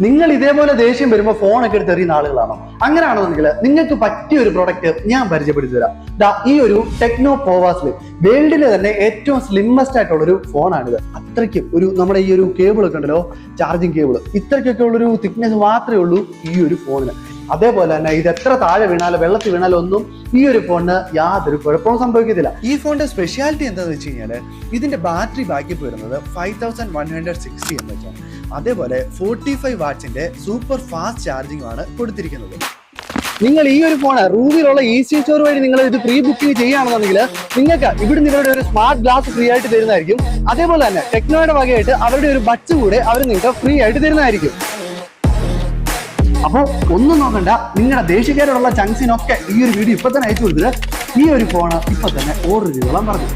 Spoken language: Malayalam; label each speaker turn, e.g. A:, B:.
A: നിങ്ങൾ ഇതേപോലെ ദേഷ്യം വരുമ്പോൾ ഫോണൊക്കെ എടുത്ത് എറിയുന്ന ആളുകളാണോ? അങ്ങനെയാണെന്നുണ്ടെങ്കിൽ നിങ്ങൾക്ക് പറ്റിയ ഒരു പ്രോഡക്റ്റ് ഞാൻ പരിചയപ്പെടുത്തി തരാം. ഈ ഒരു ടെക്നോ പോവാ സ്ലിം, വേൾഡിലെ തന്നെ ഏറ്റവും സ്ലിമ്മസ്റ്റ് ആയിട്ടുള്ള ഒരു ഫോണാണിത്. അത്രയ്ക്കും നമ്മുടെ ഈ ഒരു കേബിൾ ഒക്കെ ഉണ്ടല്ലോ, ചാർജിങ് കേബിൾ, ഇത്രയ്ക്കൊക്കെ ഉള്ളൊരു തിക്നെസ് മാത്രമേ ഉള്ളൂ ഈ ഒരു ഫോണിന്. അതേപോലെ തന്നെ ഇത് എത്ര താഴെ വീണാലും വെള്ളത്തിൽ വീണാലും ഒന്നും ഈ ഒരു ഫോണിന് യാതൊരു കുഴപ്പവും സംഭവിക്കത്തില്ല. ഈ ഫോണിന്റെ സ്പെഷ്യാലിറ്റി എന്താണെന്ന് വെച്ച് കഴിഞ്ഞാൽ ഇതിന്റെ ബാറ്ററി ബാക്കപ്പ് വരുന്നത് 5160 mAh ആണ്. അതേപോലെ 45 വാട്ട്സിന്റെ സൂപ്പർ ഫാസ്റ്റ് ചാർജിംഗ് ആണ് കൊടുത്തിരിക്കുന്നത്. നിങ്ങൾ ഈ ഒരു ഫോൺ റൂമിലുള്ള ഈസി സ്റ്റോർ വഴി നിങ്ങൾ ഇത് പ്രീ ബുക്കിംഗ് ചെയ്യുകയാണെന്നുണ്ടെങ്കിൽ നിങ്ങൾക്ക് ഇവിടുന്ന് ഇവരുടെ ഒരു സ്മാർട്ട് ഗ്ലാസ് ഫ്രീ ആയിട്ട് തരുന്നതായിരിക്കും. അതേപോലെ തന്നെ ടെക്നോയുടെ വകയായിട്ട് അവരുടെ ഒരു ബഡ്സ് കൂടെ അവർ നിങ്ങൾക്ക് ഫ്രീ ആയിട്ട് തരുന്നതായിരിക്കും. അപ്പോൾ ഒന്നും നോക്കണ്ട, നിങ്ങളുടെ ദേശീയക്കാരോടുള്ള ചങ്സിനൊക്കെ ഈ ഒരു വീഡിയോ ഇപ്പൊ തന്നെ അയച്ചു കൊടുത്തിട്ട് ഈ ഒരു ഫോൺ ഇപ്പൊ തന്നെ ഓർഡർ ചെയ്തോളാൻ പറഞ്ഞു.